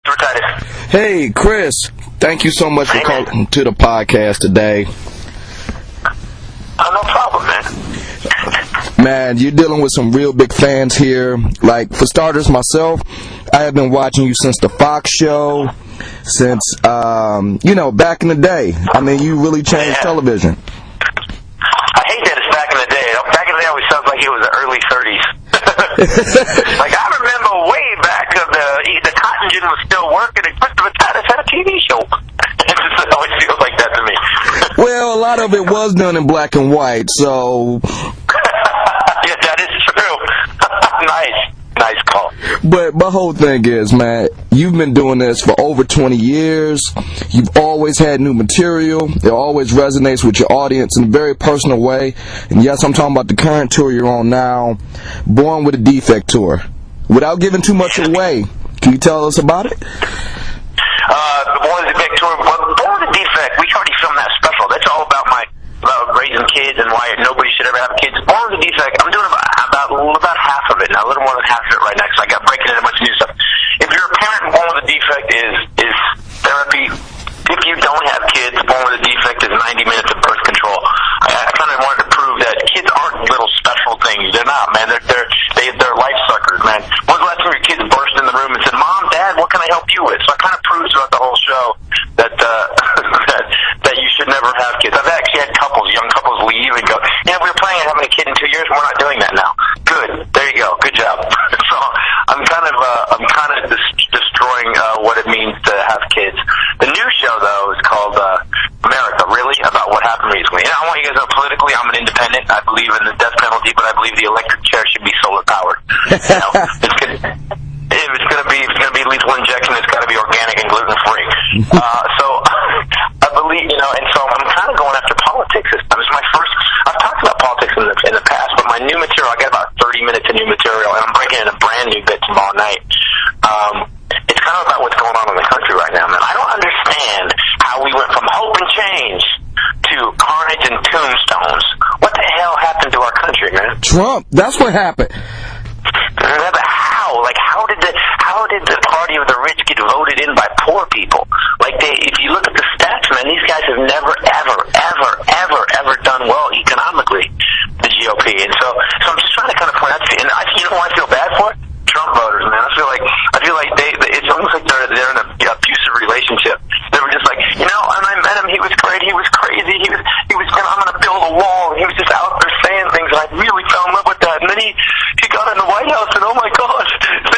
Christopher Titus. Hey, Chris. Thank you so much for calling to the podcast today. No problem, man. Man, you're dealing with some real big fans here. Like, for starters, myself, I have been watching you since the Fox show, since, back in the day. I mean, you really changed television. I hate that it's back in the day. Back in the day always sounds like it was the early 30s. Like, I remember way back of the cotton gin was still working and Christopher Titus had a TV show. It always feels like that to me. Well, a lot of it was done in black and white, so... Yeah, that is true. Nice call. But my whole thing is, man, you've been doing this for over 20 years. You've always had new material. It always resonates with your audience in a very personal way. And yes, I'm talking about the current tour you're on now, Born with a Defect tour. Without giving too much away, can you tell us about it? The Born with a Defect tour. Well, Born with a Defect, we already filmed that special. That's all about raising kids and why nobody should ever have kids. Born with a Defect, I'm doing about half of it now, a little more than half of it right now, because I got breaking in a bunch of new stuff. If you're a parent, Born with a Defect is therapy. If you don't have kids, Born with a Defect is 90 minutes of birth control. I kind of wanted to prove that kids aren't little special things. They're not, man. They're life suckers, man. When's the last time your kids burst in the room and said, "Mom, Dad, what can I help you with?" So I kind of proved throughout the whole show that that you should never have kids. I've actually had young couples leave and go, "Yeah, we were planning on having a kid in 2 years. We're not doing that now." Good. There you go. Good job. So I'm kind of destroying what it means to have kids. The new show though is called America, really, about what happened recently. And I want you guys to know politically, I'm an independent. I believe in the death penalty, but I believe the electric chair should be solar powered. If it's gonna be lethal injection, it's got to be organic and gluten free. So I believe, and so I'm kind of going after politics this time. It's my first. I've talked about politics in the past, but my new material, I got about 30 minutes of new material, and I'm breaking in a brand new bit tomorrow night. It's kind of about what's going on in the country right now, man. I don't understand how we went from hope and change to carnage and tombstones. What the hell happened to our country, man? Trump. That's what happened. How? Like, how did the party of the rich get voted in by poor people? Like, if you look at the stats, man, these guys have never, ever done well economically, the GOP. And so I'm just trying to kind of point out to you, and you know who I feel bad for? Trump voters, man. I feel like it's almost like they're in an abusive relationship. They were just like, when I met him, he was great, he was crazy, I'm gonna build a wall, and he was just out there saying things, and I really fell in love with that. And then he got in the White House, and oh my gosh,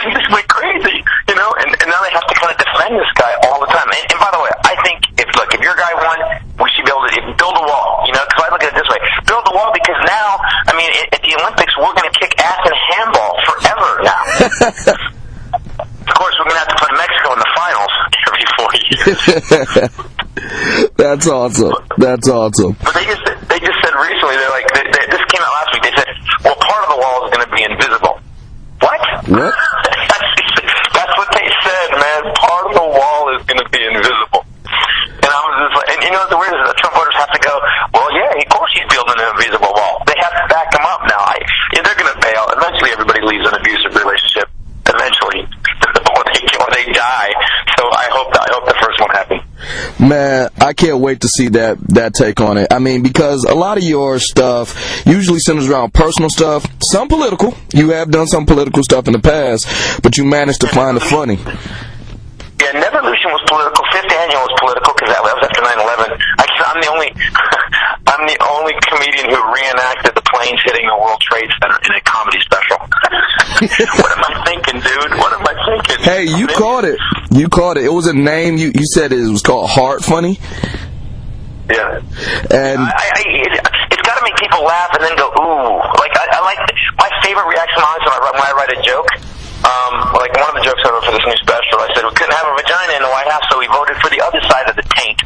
he just went crazy, and now they have to kind of defend this guy all the time. And by the way, I think if your guy won, we should be able to build a wall, because I look at it this way, build a wall, because now, at the Olympics, we're gonna kick ass in handball forever now. Of course, we're gonna have to play Mexico in the finals every 4 years. That's awesome. But they just said recently, they're like, this came out last week. They said, well, part of the wall is going to be invisible. What? That's what they said, man. Part of the wall is going to be invisible. And I was just like, and the weird is that Trump voters have to go, well, yeah, of course he's building an invisible wall. They have to back him up now. They're going to bail. Eventually, everybody leaves an abusive relationship. Eventually, or they die. So I hope the first one happens. Man, I can't wait to see that take on it. Because a lot of your stuff usually centers around personal stuff, some political. You have done some political stuff in the past, but you managed to find the funny. Yeah, Nevolution was political. Fifth Annual was political because that was after 9/11. I'm the only comedian who reenacted the planes hitting the World Trade Center in a comedy special. What am I thinking, dude? What am I thinking? Hey, you caught it. It was a name. You said it was called Hard Funny. Yeah. And it's got to make people laugh and then go, ooh. Like, I like my favorite reaction honestly when I write a joke. Like one of the jokes I wrote for this new special, I said we couldn't have a vagina in the White House, so we voted for the other side of the taint.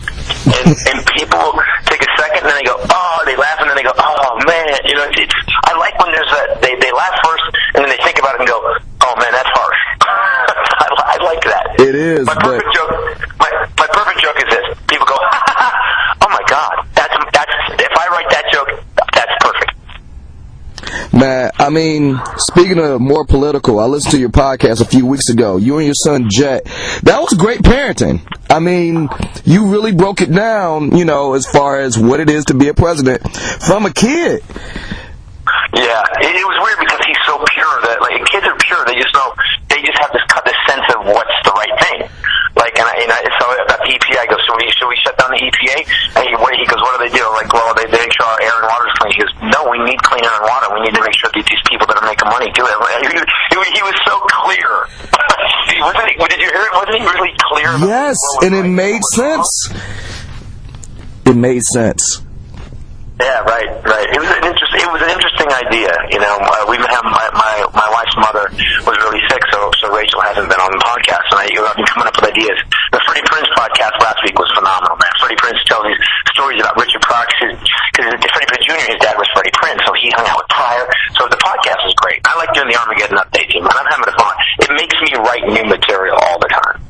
And people take a second and then they go, oh, they laugh and then they go, oh man, I like when there's they laugh first and then they think about it and go, oh man, that's harsh. I like that. It is. My perfect joke is this: people go, oh my god, that's if I write that joke, that's perfect. Man, I mean, speaking of more political, I listened to your podcast a few weeks ago. You and your son Jet. That was great parenting. I mean, you really broke it down, you know, as far as what it is to be a president from a kid. Yeah, it was weird because he's so pure that, like, kids are pure. They just know, they just have this sense of what's the right thing. Like, so about the EPA, I go, should we shut down the EPA? And he goes, what do they do? I'm like, well, they make sure our air and water is clean. He goes, no, we need clean air and water. We need to make sure that these people that are making money do it. He was so clear. Did you hear it? Wasn't he really clear? Yes, and it made sense. It made sense. Yeah, right. It was an interesting idea. You know, we have my wife's mother was really sick, so Rachel hasn't been on the podcast, and I've been coming up with ideas. The Freddie Prinze podcast last week was phenomenal, man. Freddie Prinze tells these stories about Richard Pryor, because Freddie Prinze Jr., his dad was Freddie Prinze, so he hung out with Pryor. So the podcast is great. I like doing the Armageddon updates, man. I'm having fun. It makes me write new material all the time.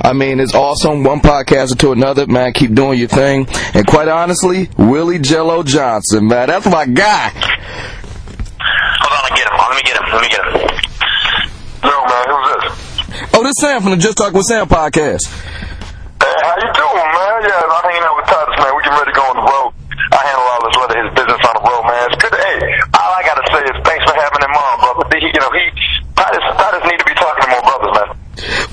I mean, it's awesome. One podcaster to another, man. Keep doing your thing. And quite honestly, Willie Jello Johnson, man, that's my guy. Hold on, let me get him. Yo, man, who's this? Oh, this Sam from the Just Talk with Sam podcast. Hey, how you doing, man? Yeah, I'm hanging out with Titus, man. We getting ready to go on the road. I handle all this his business on the road, man. It's good. Hey, all I gotta say is thanks for having him on, brother. Titus need to be talking to more brothers, man.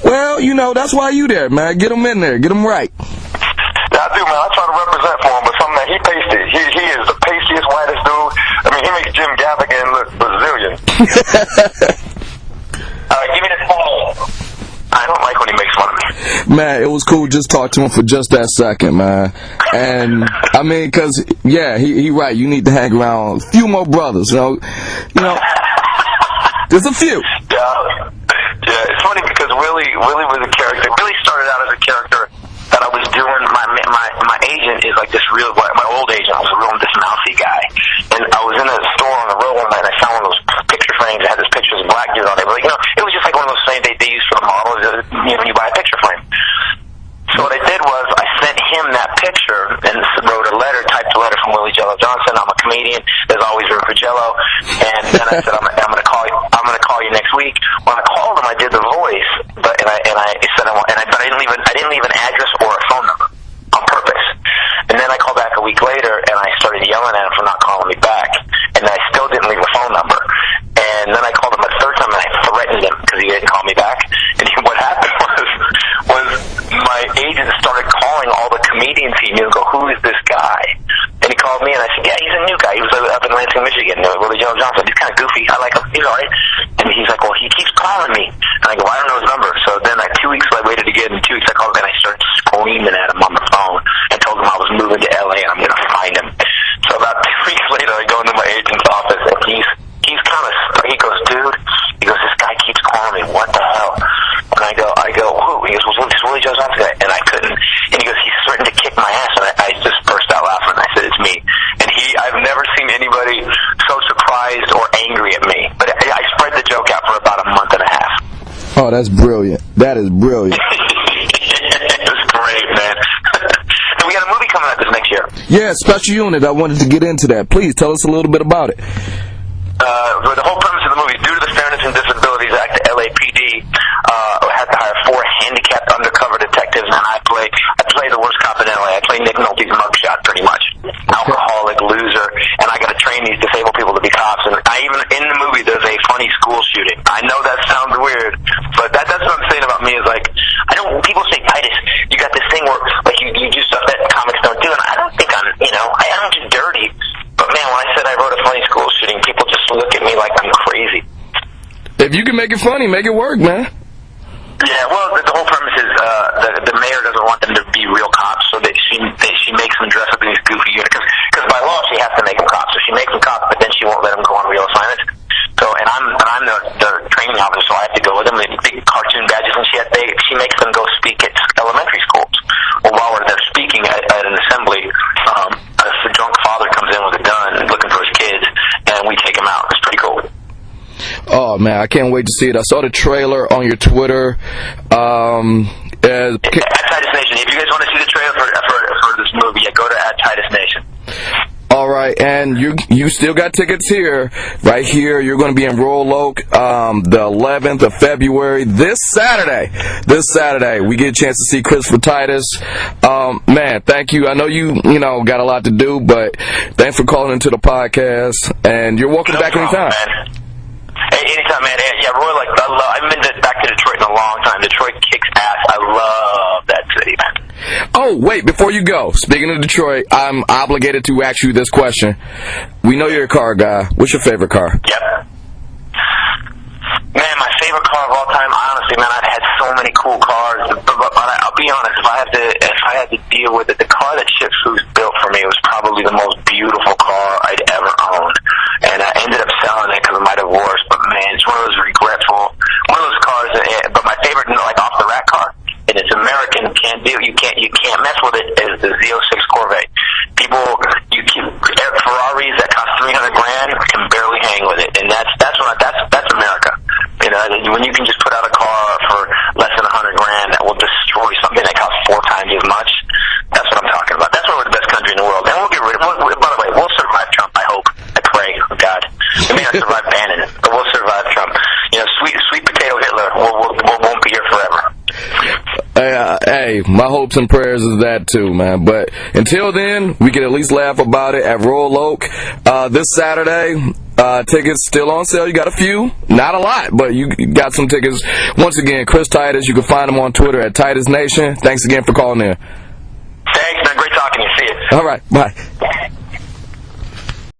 Well, you know, that's why you there, man. Get him in there. Get him right. Yeah, I do, man. I try to represent for him, but something that he pasted. He is the pastiest, whitest dude. I mean, he makes Jim Gaffigan look Brazilian. Give me the phone. I don't like when he makes fun of me. Man, it was cool just talk to him for just that second, man. And, I mean, because, yeah, he right. You need to hang around a few more brothers, you know. There's a few. Yeah, it's funny because Willie was a character. Willie started out as a character that I was doing. My agent is like this real, my old agent was a real this mousy guy. And I was in a store on the road one night and I found one of those picture frames that had this pictures of black dudes on it. But, you know, it was just like one of those frames they use for the models, you know, when you buy a picture frame. So what I did was I sent him that picture and wrote a letter, typed a letter from Willie Jello Johnson. I'm a comedian. There's always room for Jello. And then I said, I'm going to call you. I'm going to call you next week. When I called him, I did the voice, but I didn't leave an address or a phone number on purpose. And then I called back a week later and I started yelling at him for not calling me back. And I still didn't leave a phone number. And then I called him a third time and I threatened him because he didn't call me back. And what happened was my agent started calling all the comedians he knew and go, who is this guy? And he called me and I said, yeah, he's a new guy. He was up in Lansing, Michigan, Willie Jello Johnson. He's kind of goofy. I like him. He's all right. And he's like, well, he keeps calling me. And I go, I don't know his number. So then 2 weeks I waited to get him. 2 weeks I called him and I started screaming at him on the phone and told him I was moving to LA and I'm going to find him. So about 2 weeks later I go into my agent's office and he's kind of, he goes, dude, he goes, this guy keeps calling me. What the hell? And I go, who? He goes, well, this Willie Jello Johnson guy. And I couldn't. And he goes, he's threatened to kick my ass. And I just burst out laughing. And I said, it's me. And I've never seen anybody so surprised or angry at me. But I spread the joke out for about a month and a half. Oh, that's brilliant. That is brilliant. It was great, man. And we got a movie coming out this next year. Yeah, Special Unit. I wanted to get into that. Please tell us a little bit about it. The whole premise of the movie, due to the Fairness and Disabilities Act, the LAPD had to hire 4 handicapped undercover detectives, and I play the worst cop in LA. I play Nick Nolte's mugshot, pretty much. Alcoholic, loser, and I got to train these disabled people to be cops. And in the movie, there's a funny school shooting. I know that sounds weird, but that's what I'm saying about me is like, people say, Titus, you got this thing where like you do stuff that comics don't do, and I don't think I don't do dirty. But man, when I said I wrote a funny school shooting, people just look at me like I'm crazy. If you can make it funny, make it work, man. Yeah, well, the whole premise is the mayor doesn't want them to be real cops, so that she makes them dress up in these goofy units. Because by law, she has to make them cops. So she makes them cops, but then she won't let them go on real assignments. So, and I'm the training officer, so I have to go with them. They big cartoon badges, and she makes them go speak at elementary schools. Well, while they're speaking at an assembly, a drunk father comes in with a gun looking for his kids, and we take him out. It's pretty cool. Oh, man, I can't wait to see it. I saw the trailer on your Twitter. At Titus Nation. If you guys want to see the trailer for this movie, go to @TitusNation. All right. right, and you still got tickets here, right here. You're going to be in Royal Oak, the 11th of February, this Saturday. This Saturday, we get a chance to see Christopher Titus. Man, thank you. I know you got a lot to do, but thanks for calling into the podcast, and you're welcome back anytime. Man. Hey, anytime, man. Yeah, Roy, I haven't been back to Detroit in a long time. Detroit kicks ass. I love that city, man. Oh, wait, before you go, speaking of Detroit, I'm obligated to ask you this question. We know you're a car guy. What's your favorite car? Yep. Man, my favorite car of all time, honestly, man, I've had so many cool cars, but I'll be honest, if I had to deal with it, the car that Chip Foose built for me was probably the most beautiful car I'd ever owned. And I ended up selling it because of my divorce, but man, it's one of those cars, but my favorite, off the rack car, and it's American, you can't mess with it, is the Z06 Corvette. Ferraris that cost $300,000 can barely hang with it, and that's America. When you can just put out a car for less than $100,000 that will destroy something that costs 4 times as much. That's what I'm talking about. That's why we're the best country in the world. And we'll get rid of it. By the way, we'll survive Trump, I hope. I pray. Oh, God. We may not survive Bannon, but we'll survive Trump. Sweet potato Hitler won't be here forever. Hey, my hopes and prayers is that too, man. But until then, we can at least laugh about it at Royal Oak this Saturday. Tickets still on sale. You got a few, not a lot, but you got some tickets. Once again, Chris Titus. You can find him on Twitter at Titus Nation. Thanks again for calling in. Thanks, man. Great talking to you. See you. All right, bye.